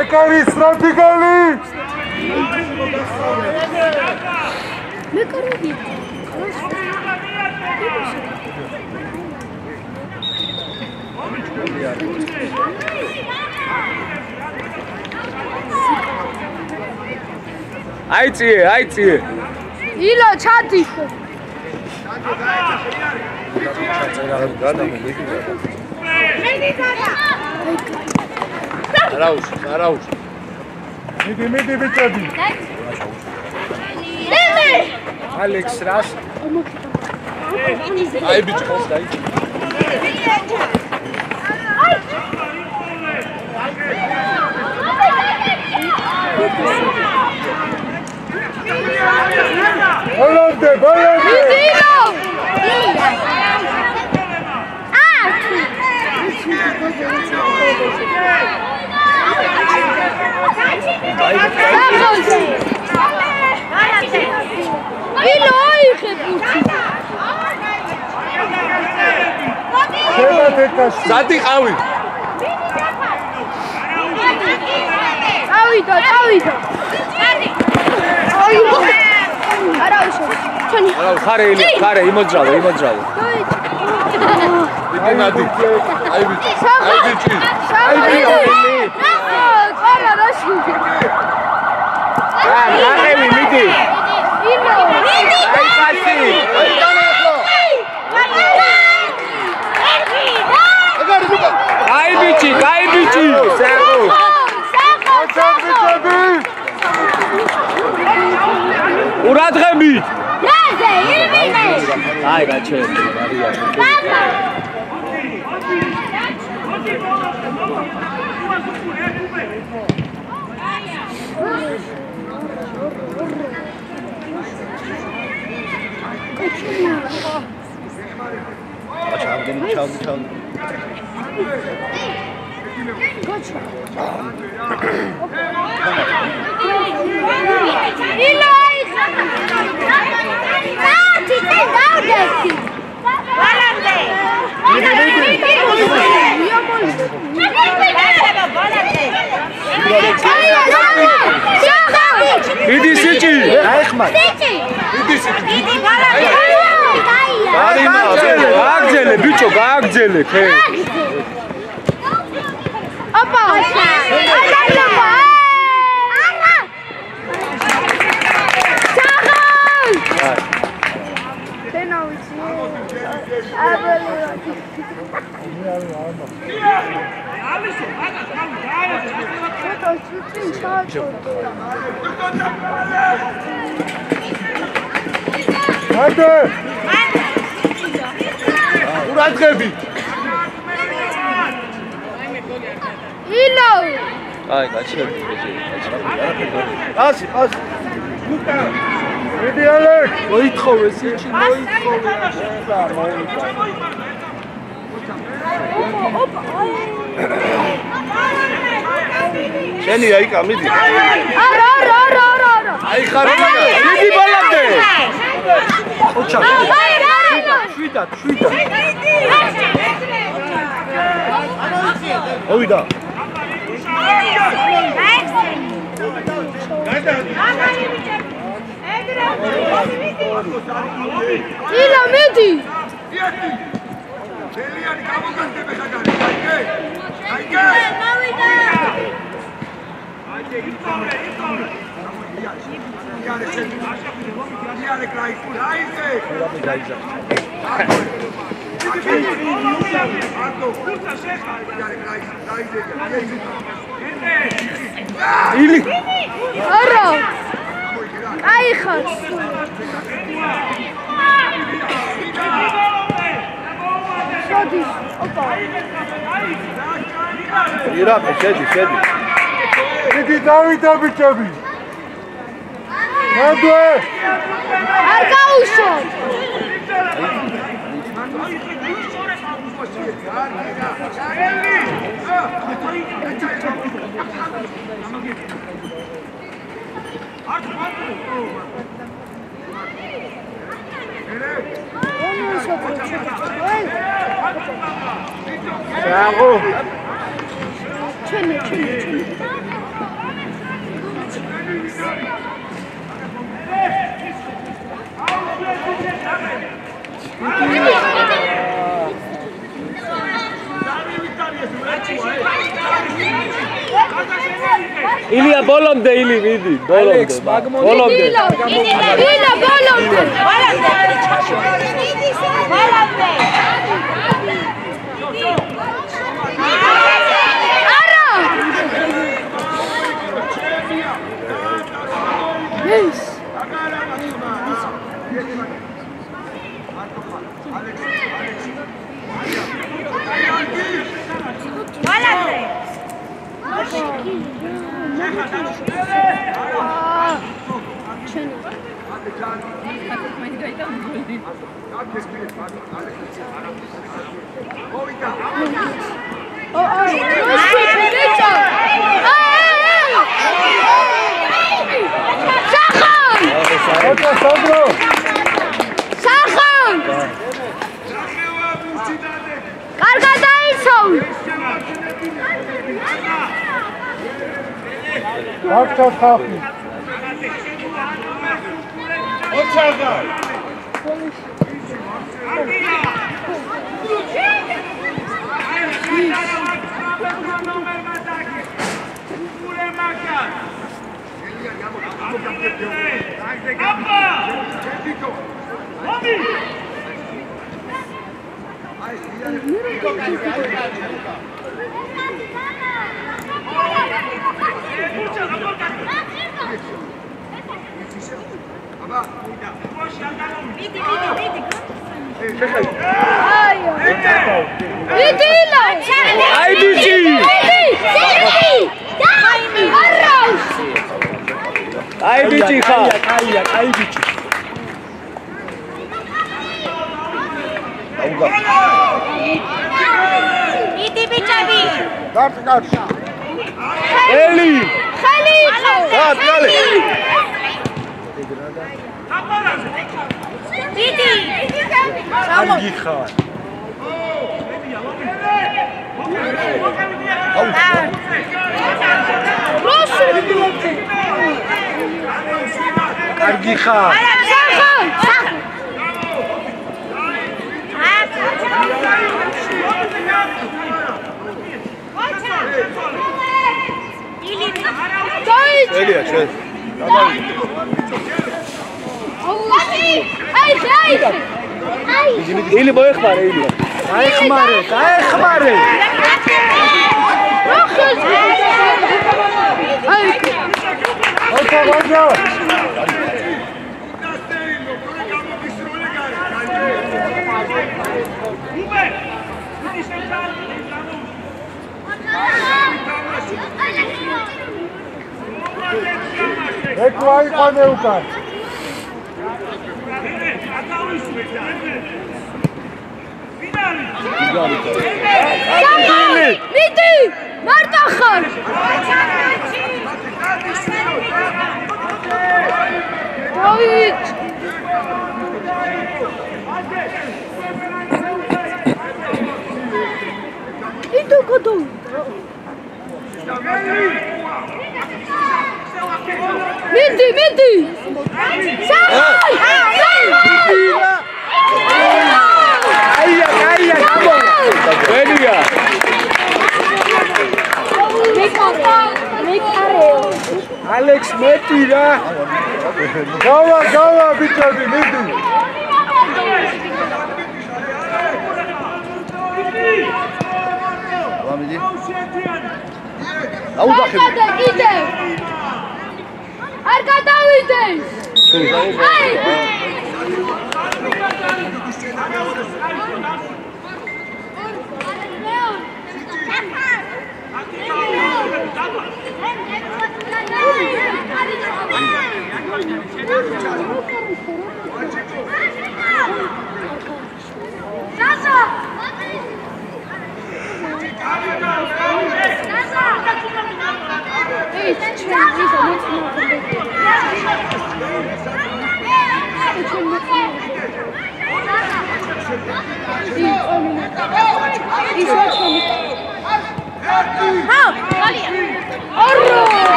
მეკარის სტრატეგალი მეკარები აიწიე ილო ჩადი არაუშ მიდი ბიჭები ალექს რას აი ბიჭო ხოს დაი ბოლომდე ზადი ყავი წავიდა არა ხარე იმოძრავე დიდი ნადი აი ბიჭი ყარა რაში ნახევი მიდი აი კაცი კაი ბიჭი საღო ურადღებით აი გაჩერე ჩალდი დიდი სიჭი აიხმარ დიდი სიჭი გააგზელე ბიჭო გააგზელე ხე ოპა ურადღები ილო აი გაჩერე ასი მიდი ალექ მოითხოვე სიჭი შენი აიკა მიდი არა აი ხარ მიდი ბოლომდე ოჩა შვიდა ოვიდა ილო მიდი ელიანი გამოგანდებე ხაგარი აიგე მოვიდა აიგე იწოვრე იარე კრაიკულ აიგე დაიზა ილი არა აიხარ შოდის ოპა ირაფე შედი მიდი დავიდა ბიჭები ნადვე არ გაუშვოთ Bravo! Çöne. ილია ბოლომდე იგი მიდი ბოლომდე ბოლომდე ილა ბოლომდე არა ეს Akşam kalkın. Oçarda. აი ბიჭი ხა აი ბიჭი იდი ბიჭები Karşı. ელი ხელი გალი იდი კარგი ხარ კარგი ხარ ელია შენ ელი მოეხმარე ელი დაეხმარე Oça vaca. Eklay paneukan. მიდი მარტო ხარ დავით იდო გოდო მიდი სახაი აია ელია ალექს მეტი რა Gava biçabi midi. ვამიდი აუდახები კიდე არ გადავიდეს აი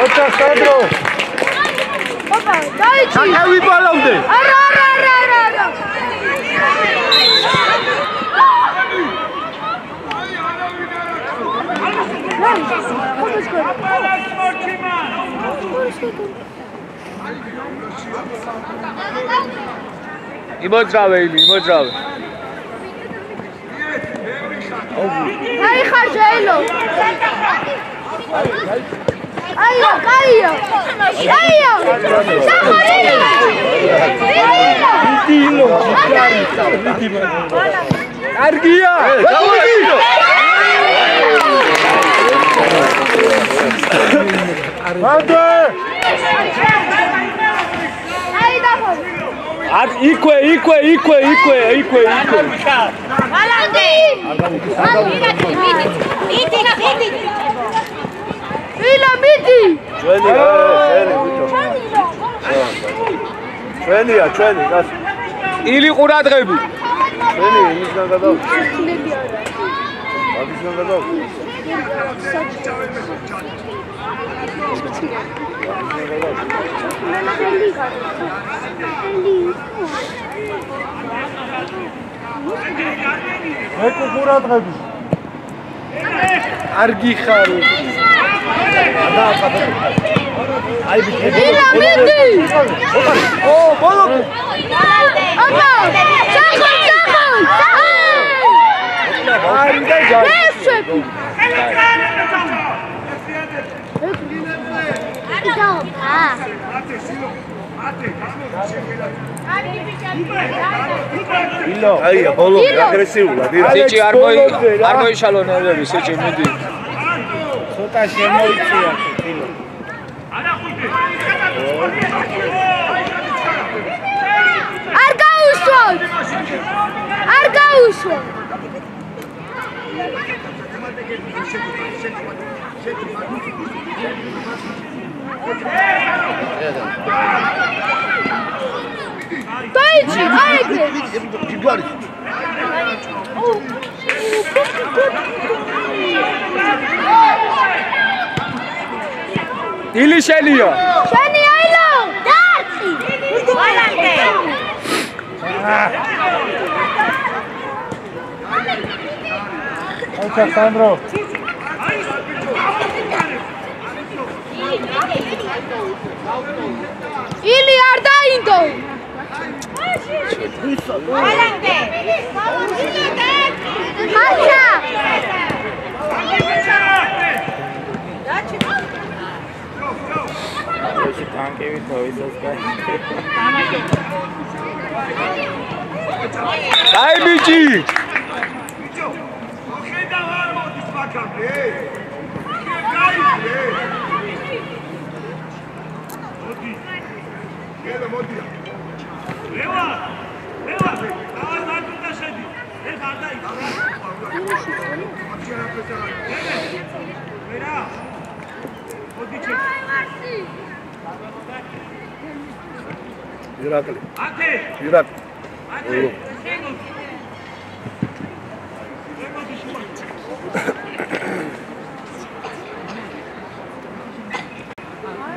Oça Sandro. Opa, dai-te! ჩაკევი ბოლომდე Ara! Vamos, vamos, იმოძრავე ილი, იმოძრავე. აი ხარჯაელო. აიო, კაიო. აიო. სახარიო. ილო, კარგია. მანდე აი დაფო. იქვე. მალანდი. მიდი. ვილა მიდი. ჩვენია, გას. ილი ყურადღები. ჩვენი იმისგან გადავა. მაგისგან გადავა. ეკუ ყურადღები. კარგი ხარ. აი ბიჭი. ვილა მიდი. ო, ბოლო. აბა, სახარ. აი და ჯარი. ესები. ილო. აია, ბოლო, აგრესიულად. სიჭი არ მოიშალო ნერვები, სიჭი მიდი. ცოტა შემოიწია ილო. არ გაუშვოთ. დაიჭი, აიგრე. ჯიბარი. ილი შენია. შენი აილო. დარწი. მალანდე. აიცა სანდრო. ილი არ დაინდო. მალანდე. ხაჩა. ეს ტანკები თავისას აი ბიჭი. ირაკლი.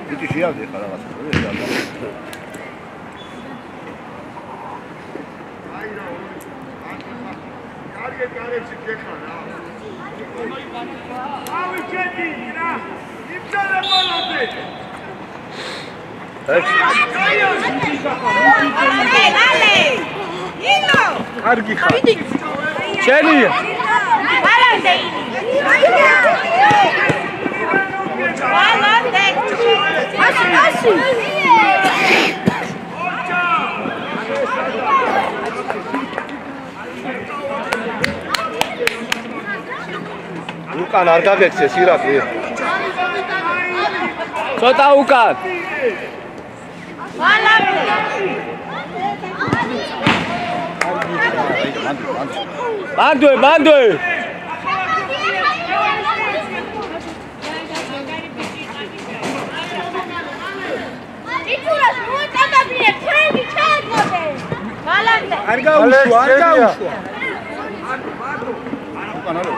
ბიჭი შეავდი ხარ რაღაცა. კარგებში გეხარ რა. ავი ჩეთი რა. იმსალა ბოლომდე. Ale! Ilo! კარგი ხარ. შენია. Málande! Málande! Asi. უკან არ გაგექცეს ირაკლი. ცოტა უკან. Málande! ბანდვე. იცურას მოიწადაბინე, ფრენგი ჩააგმოდე. Málande! არ გაუშვა. უკან არა.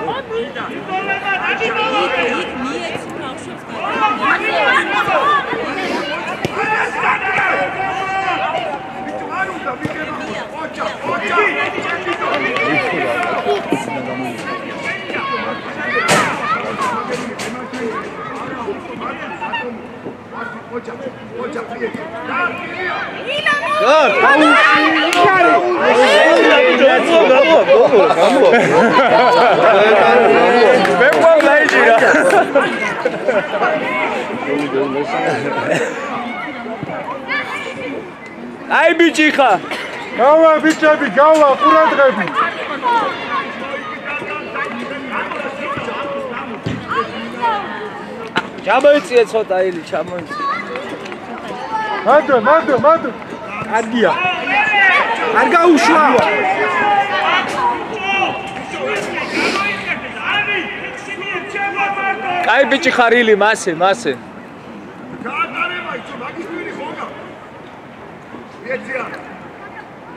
Ai bichika. გავა ბიჭები, გავა ყურადღები. ჩამოიწიე ცოტა ილი, ჩამოიწიე. მადო. კარგია. არ გაუშვა. Ai bichi xarili, მასე. გაატარება იცი, მაგის მივიდი ხონდა. მიეცია.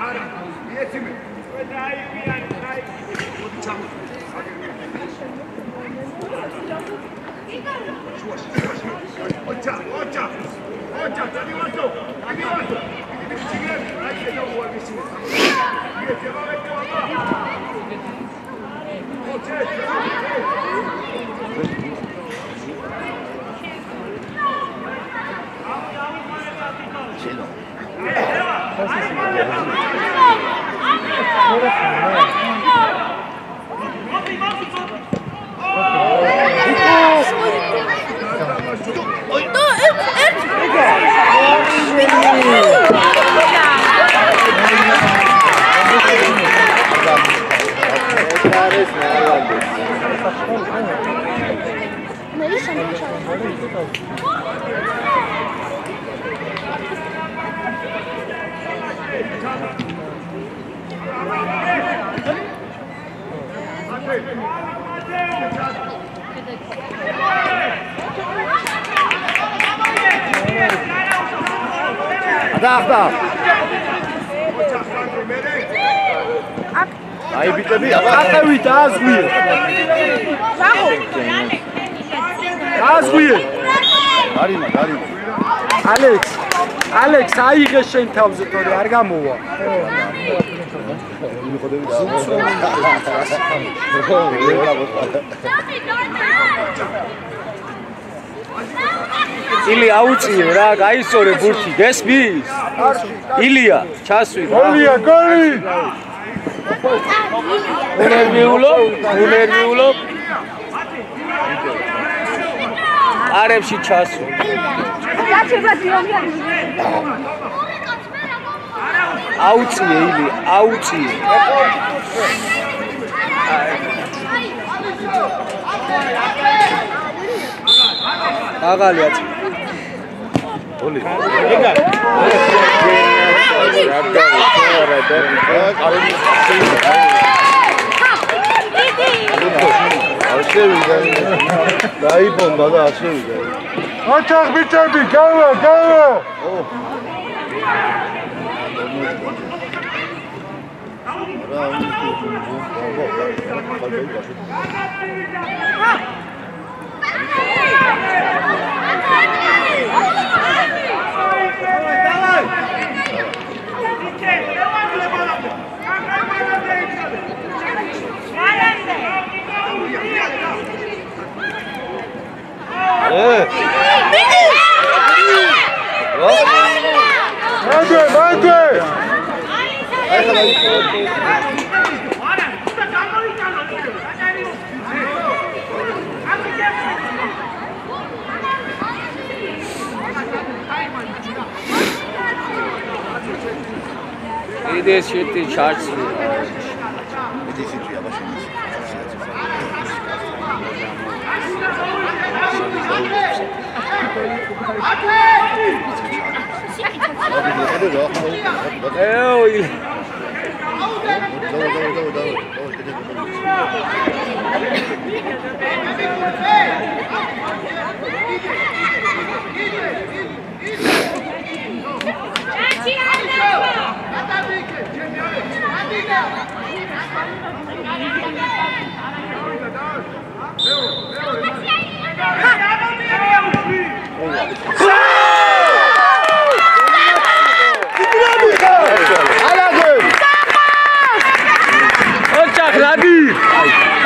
არა, მიეციმე. დაიბიან. მოდი ჩამო. ოჩა, დაგივასო. ჩიგები, აი შენ უარგესი. მიეცია მაგეთო აბა. ოჩა. Ada. Ai bitები, აკავით აზღვიე. აზღვიე. დარიმა. ალექს, აიღე შენ თავზე თორე არ გამოვა. ილი აუწიე რა, გაისწორე ბურთი, გესმის? ილია, ჩასვი. გოლი. უნერვიულო. არებში ჩასვი. აუწიე ილი, აუწიე. აღალი აწ. ოლი. დაიბომბა და ასევიდა. ოჩახ ბიჭები, გავა. This shit is charged.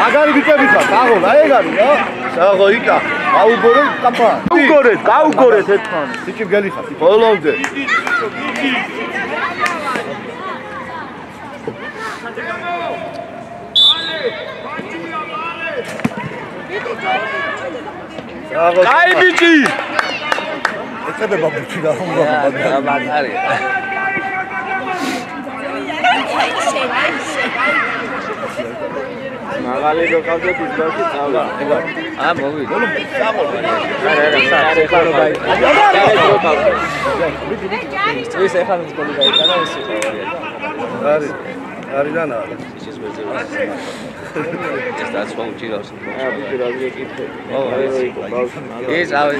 აგარი ბიჭები ხარ, დაღო, რა ეგარი რა? დაღო იკა. გაუგორეთ კამპანი. გაუგორეთ ერთმანეთს. სიჩი მგელი ხარ. ბოლომდე. აი ბიჭი. ეცედება ბიჭი რა უნდა. მაგარია. მაღალი როყავდეთ ისბაში წავლა. მოვიდი. ეს ახლა სკოლა გაიტანა ეს. არიდანა. ეს დაცვა უჭირავს. ეს ავი.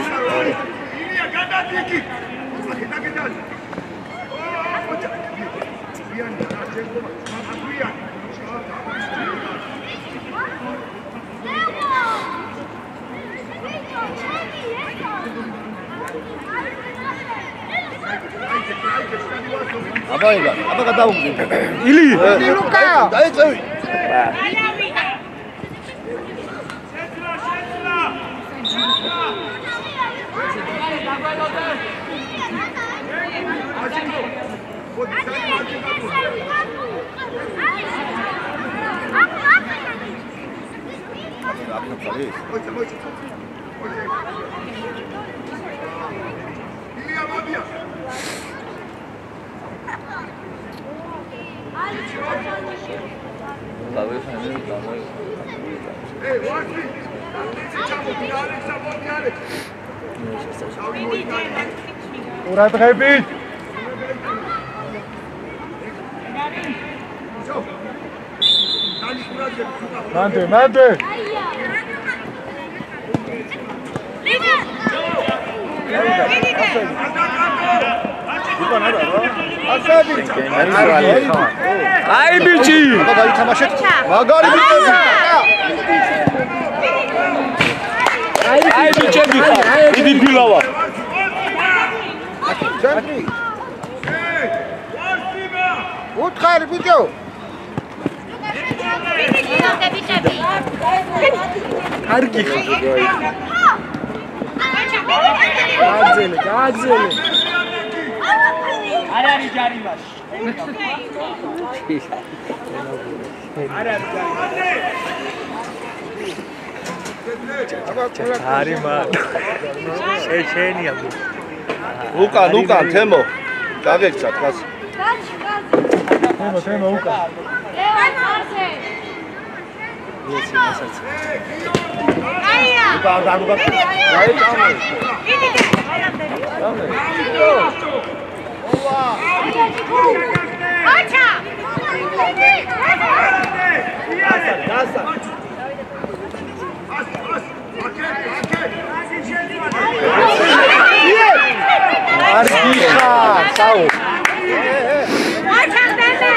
აბა გადავუგდი. ილი. ლუკა. დაიწევი. ყურადღებით. მანდე. აი ბიჭი. აბა გაითამაშეთ. მაგარი ბიჭები. აი ბიჭები ხარ. დიდი ფილავა. ცენტრი. უთხარი ბიჭო. კარგი ხარ. გააგზელე. არ არის ჯარიმაში. არ არის ჯარიმა. შეშენია. ლუკა თემო. გაგექცა თქას. თემო უკა. აია. ლუკა. აი წამე. აჩა. გასა. არგიხა, საუ. აჩა დემე.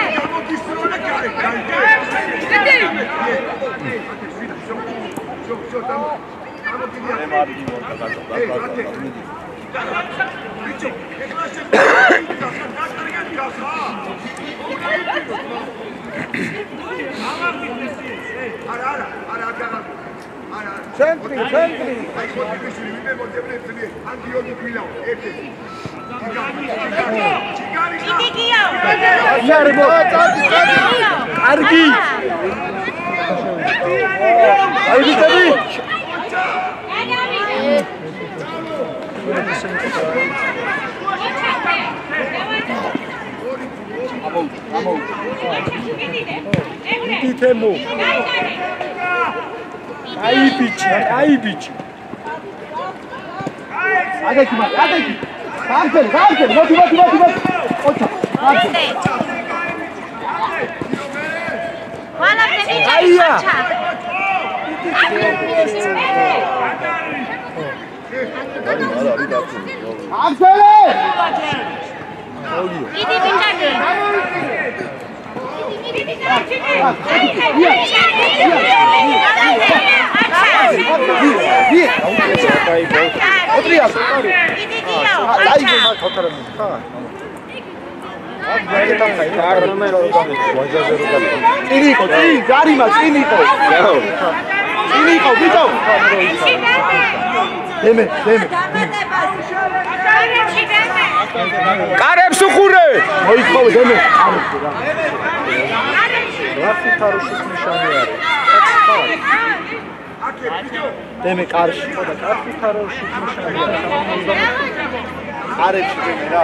ცენტრი. კარგი. აი ბიჭები. თემო. აი ბიჭი. აგექი. გააგზელი. მოდი. ოჩა. გააგზელი. ვალამდე ბიჭი. აია. აგზელი. დიდი ბიჭები. წინიკო, გარივა წინიკო. Ini kau bicu. Deme. კარებს უხურე. Moikau deme. რასი თაროშის ნიშანი არის? Deme karşı. და კაცი თაროშის ნიშანი არის. Arepsi deme ra.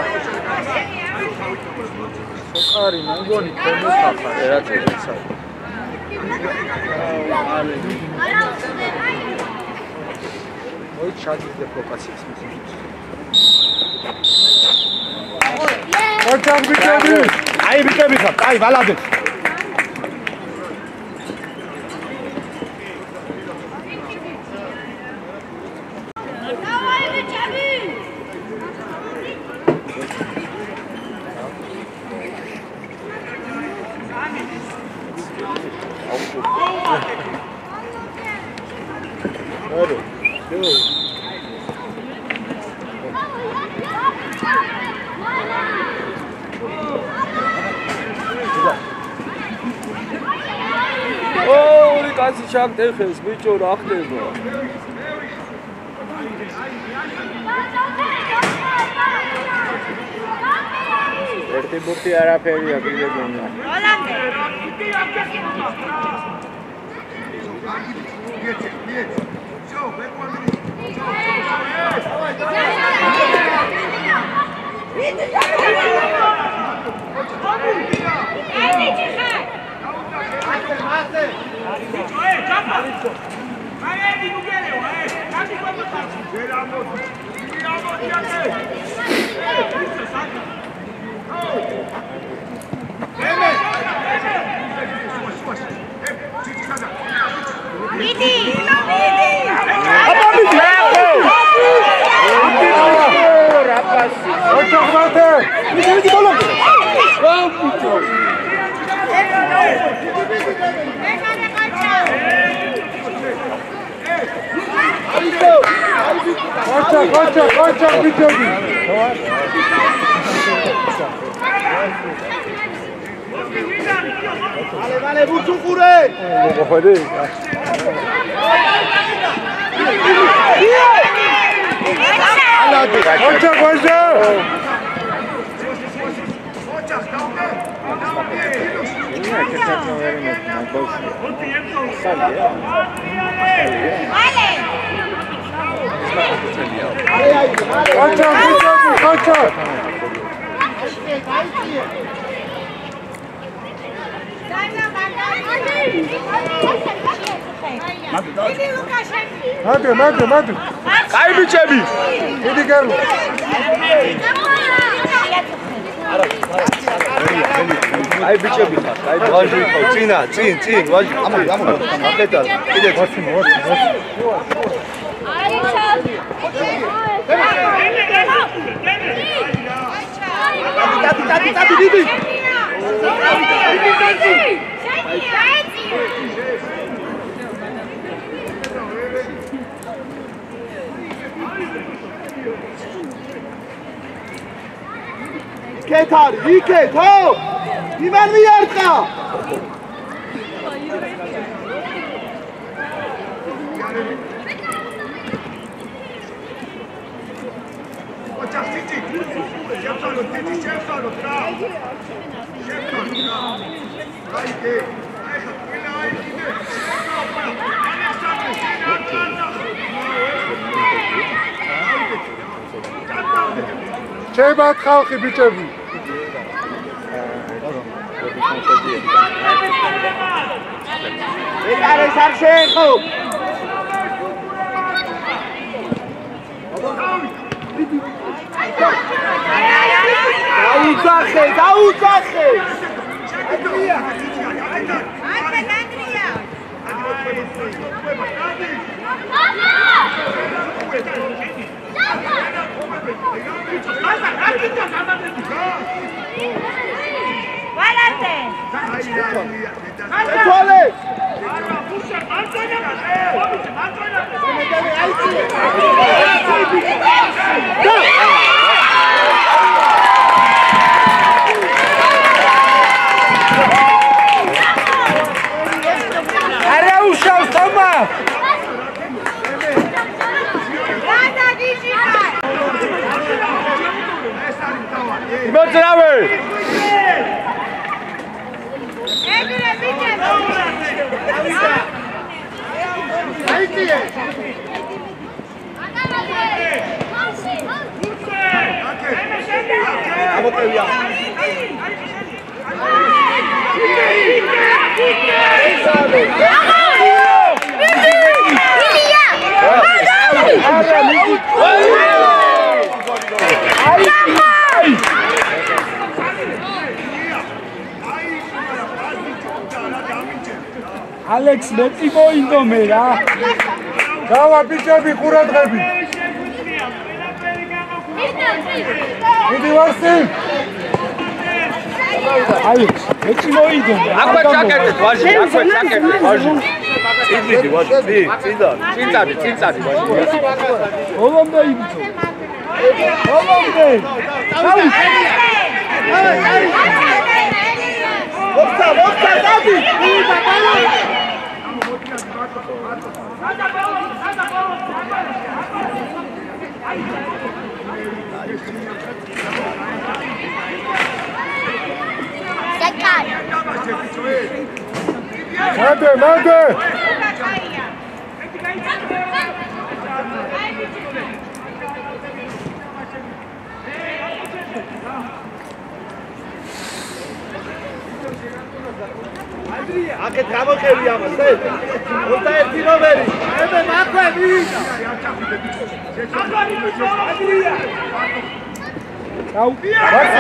სოკარი მოგონი თემოსახა რაც ეცა. ой ჩაგიდე პროკაციას მისის. ოჩამ ბიჭები. Ai biçebi xap. Ai valade. ორი კაცი ჩაგდეხეს ბიჭო რა ხდება? ერთი ბურთი არაფერია კიდე გონა. ჰოლანდე. Koça bitirdi. Vale, vursun kure. Hadi. Koça. Koça. Madu. კაი ბიჭები. დიდი გერლო. Ai biçebi xap. Ai ვაჟი ხო, წინ, ვაჟი. ამოდი. აკეთა. კიდე მოწი. ტატი დიდი. კეთარი, იქეთო! იმან მიარტყა! Çeybat xalqi biçebi. ეკარე სარშენხო! დაუძახე! Valente! თვალე! არა უშავს თომა წამოყევია. ალექს მეტი მოინდომე რა. დავა ბიჭები ყურადღები. მიდი ვარსი. ალექს მეტი მოინდომე. აქვე ჩაკეტეთ ვაჟი, აქვე ჩაკეტეთ ვაჟი. წიდი ვაჟი, წინწადი ვაჟი. ბოლომდე იბრძო. ბოლომდე. მოხდა, დადი. მანდე. აქეთ გამოყევი ამას, ე? 21 ნომერი. ებე მაქვე მივიდა.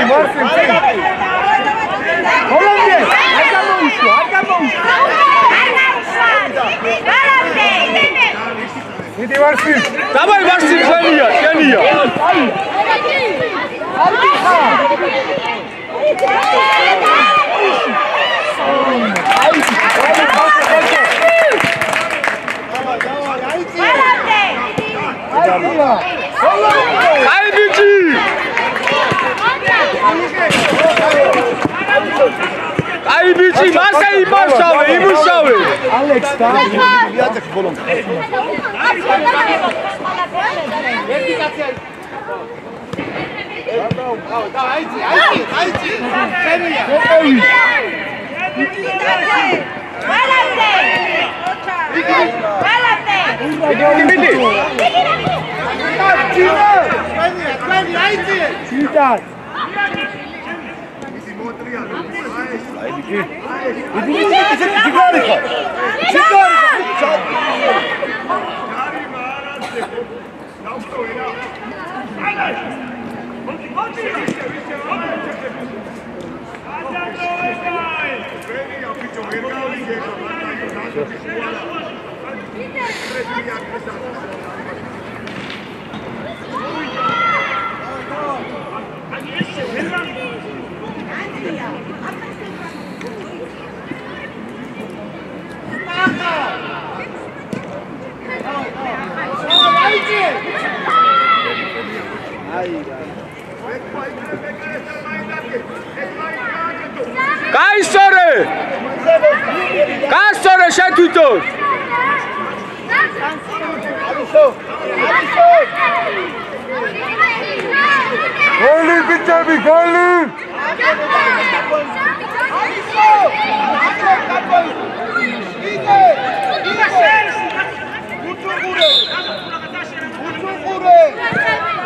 მარსი. ბოლომდე. არ გამოუშვა. მიდი ვარსი. დავაი ვარსი შენია. აი ბიჭი. აი ბიჭი, მასე იმუშავე. ალექს და იაძექ ბოლომდე. აიცი. Κάστορε σε τούτος! Γόλι πιτσάβι, γόλι!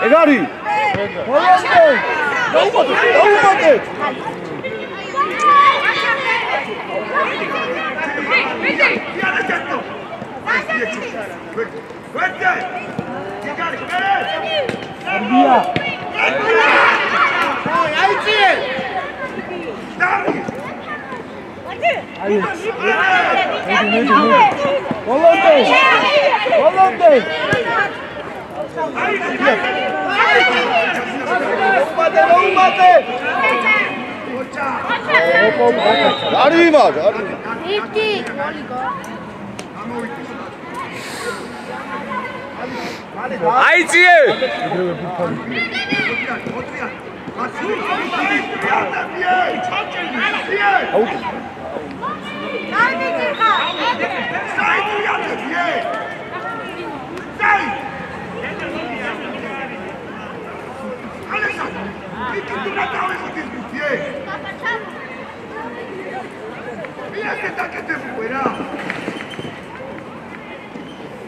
Εγάρι! Δαούματε! Aiție!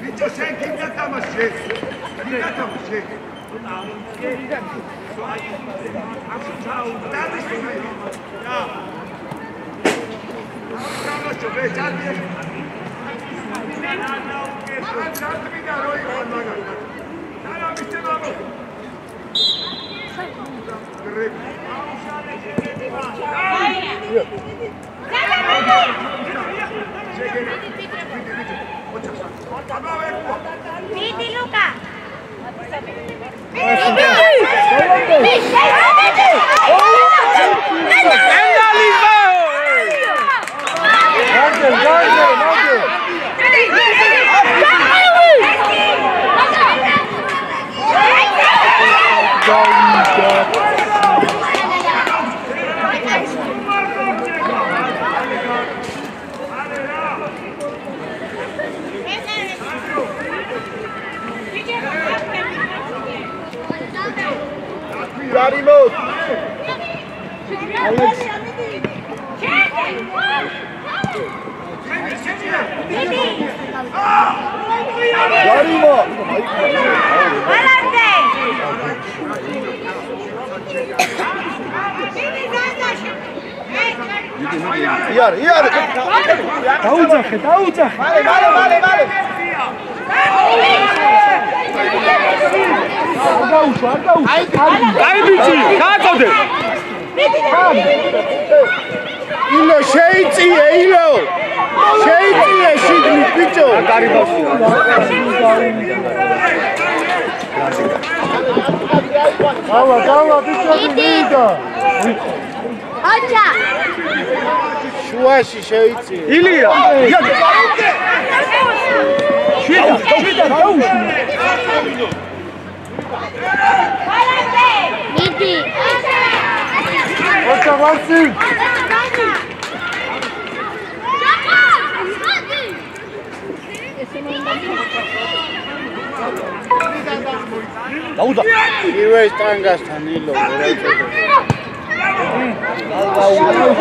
Bicho, sei que ainda tá machê. Ainda tá machê. Vidi Luca. Darimo. Darimo. Valente. Iar. Daudzakhe. Vale. Ai bici, გაწოდე. ილო შეიწიე, ილო. შეიწიე შიგნით ბიჭო. გარიბავში. გავა ბიჭო მიდა. აჭა. შუაში შეიწიე. ილია. შვიდა. Valente. Vidi. ოჩა ვასი. დაუდა. პირველ შტანგასთან ილო ვერ აიწევდა.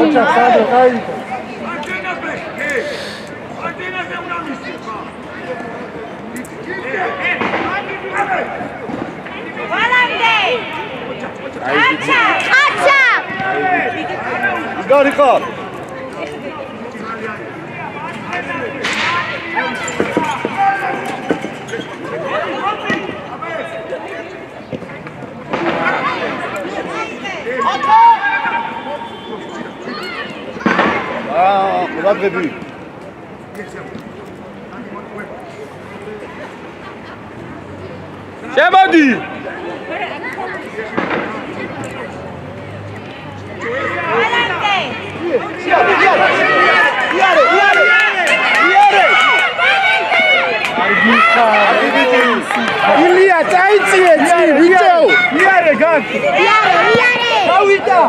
ოჩა სადო გაიწევდა. Valente. Acha. გარიყო. ყურადღები. შემოდი. Valente. ილია წაიწიე ბიჭო. იარე გან. გავიდა.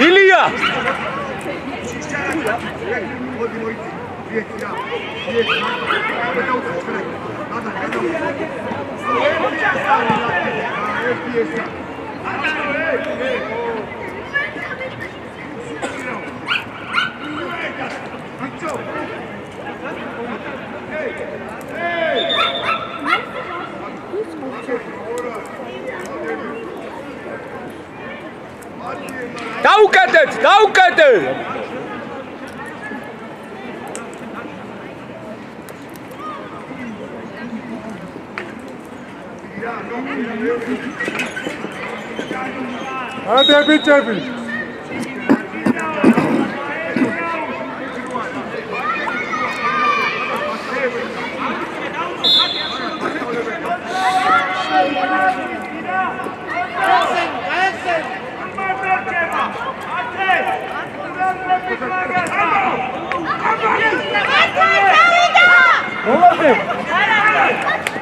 ილია. დაუკეთეთ. Hadi biçebi.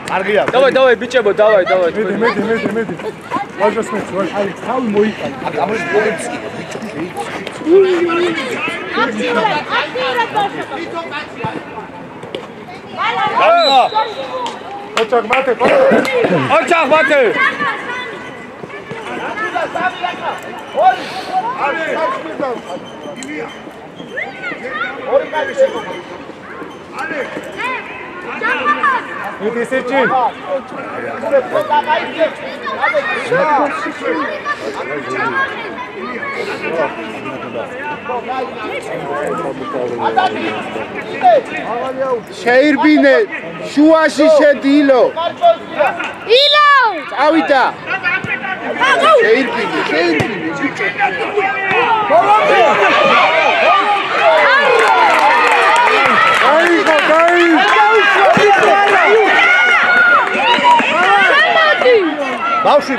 Аргия. Давай, бичебо, давай. Меди. Ладно, смотри, ай, хау моикай. Амаш болецки. Очак мате. Ори кайში. შეირბინე შუაში შედილო ილო წავიდა შეირბინე ბავშვი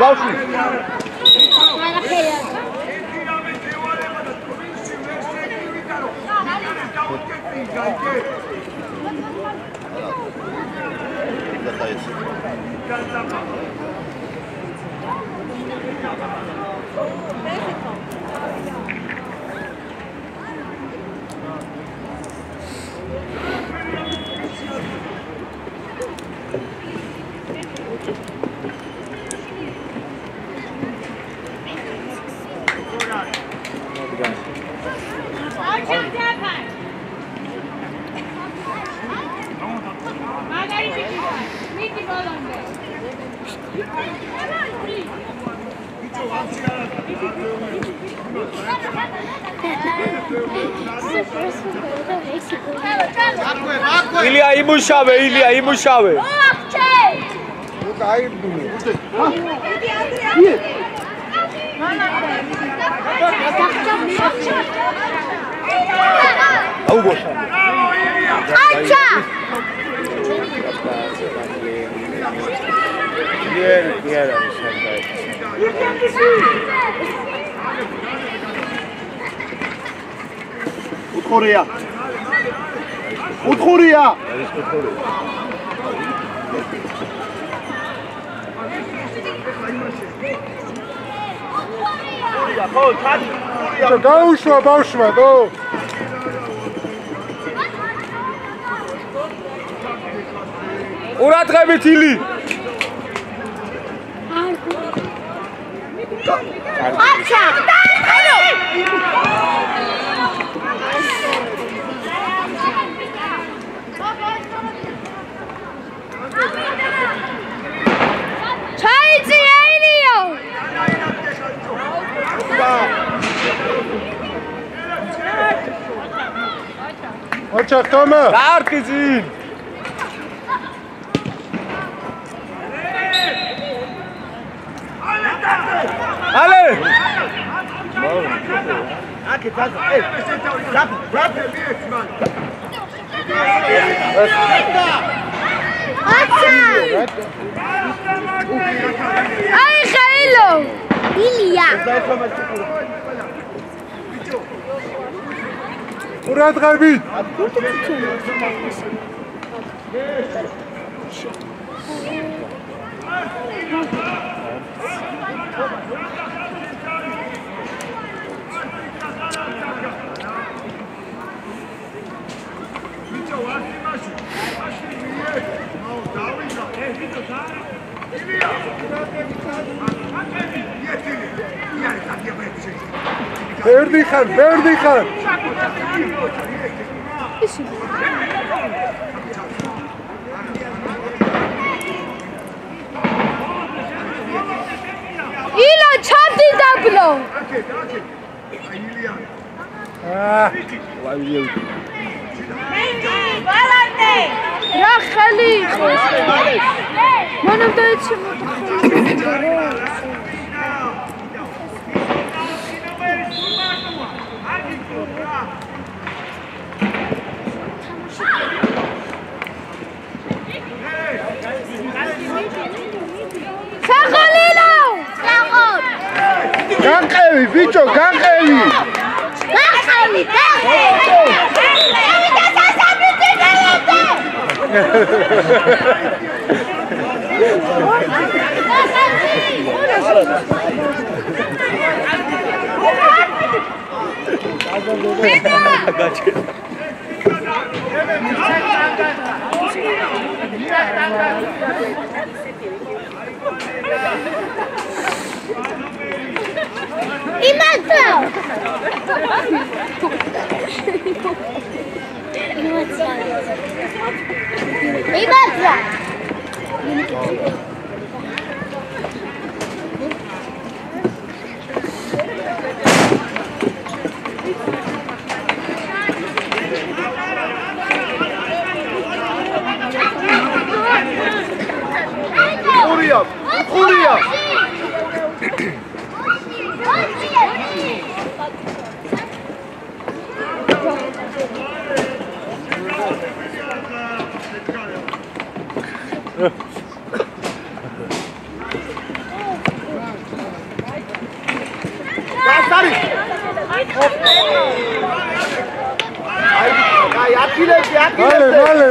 ილია იმუშავე აუგოშა აჩა უთხურია გაუშვა ბავშვა დო ყურადღებით ილი აჩა ჩაიწია ილიო აჩა ხომა გაარტი ძინ Ale! Ay, Jailo! Ilia! ყურადღებით Verdi Khan. Ila chati dablo. Valente! Ya khali. Manam da etsi Ganqevi, bicho, ganqevi. Imatra!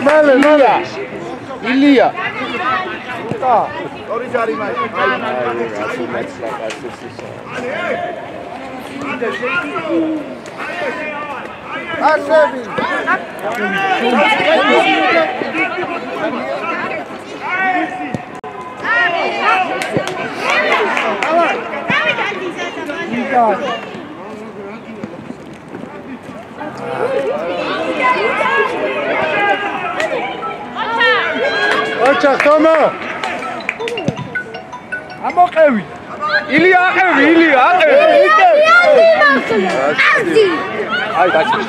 Male. Ilya. ორი ჯარი მაქვს. ასები. Acha, toma. Amoqevi. Ilya aqevi, Ilya aqevi. Ay, dachi.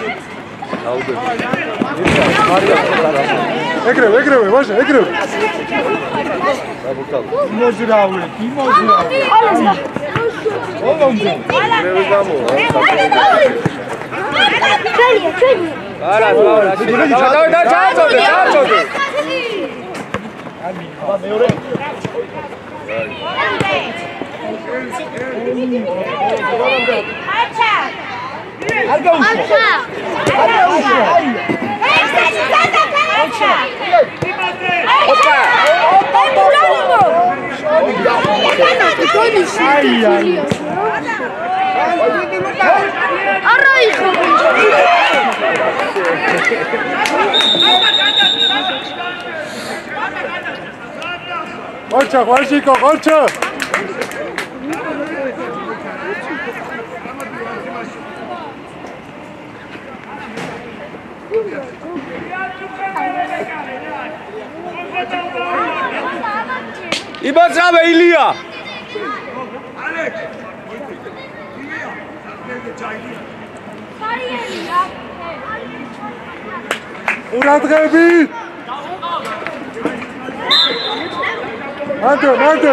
Ეგრევე, ვაშა, ეგრევე. იმოძრავე. ოლონდე. ეგრევე გამო. არა, ჩაწოდე. მეორე. აჩა. არ გაუშვა. Qorcha, Washiko, qorcha. Ibazrave Ilya. Uradgebi.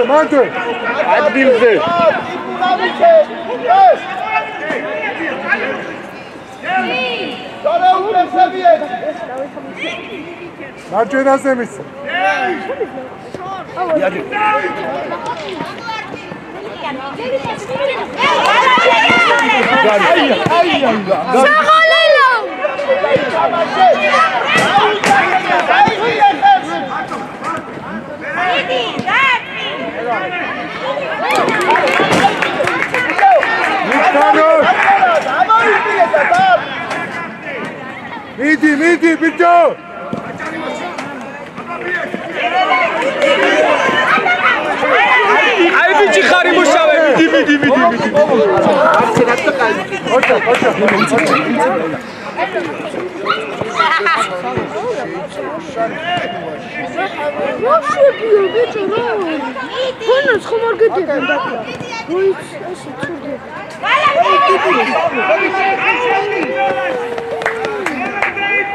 Mante. Adbilze. Marcena semis. Midi, bitte! Ay bici xari muşave, midi. Orta.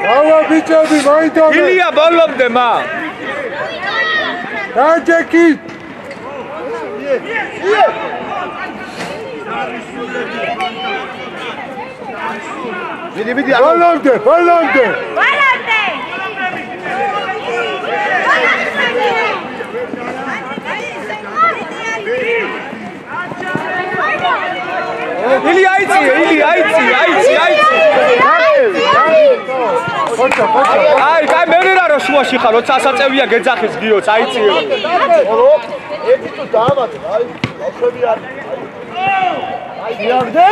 Ава бичები, მოიტოვე. Ilya ბოლომდე მა. დაჯეკი. მიდი, ბოლომდე. Ilya აიცი. Აი, კაი მერერა რო შუაში ხარ, როცა ასაწევია გეძახის გიოც, აიციო. ერთი თუ დაავადე, აი, ახვევი არ. აი, მიაგდე.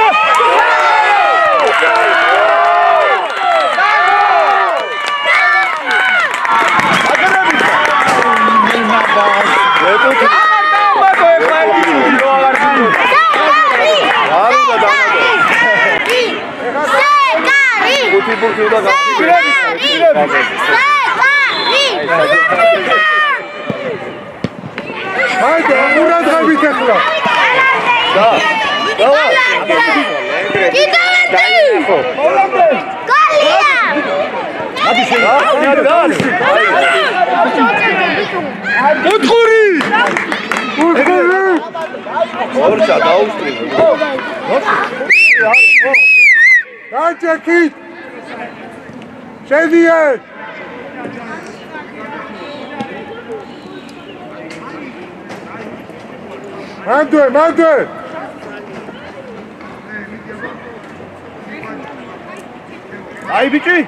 ორჩა დაუსტრივო. დაჭექით. შედიეთ. მანდე. აი ბიჭი.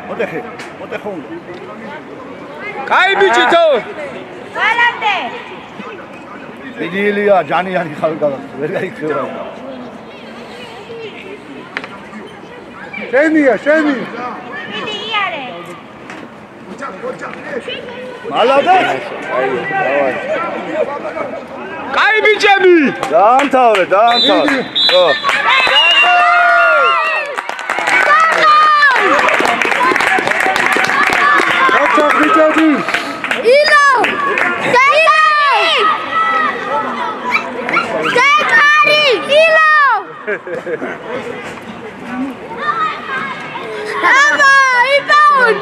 მოდეხე უნდა. კაი ბიჭითო. Valente. დიდი ილია ჯანიანი ხალხი ვერ გაიქცევა. შენი. Vidi iare. მალადე. კაი ბიჭები. დაამთავრე. ხო. აჩა ბიჭები. ილო! გეკარი! ილო! აბა, იპაუნ!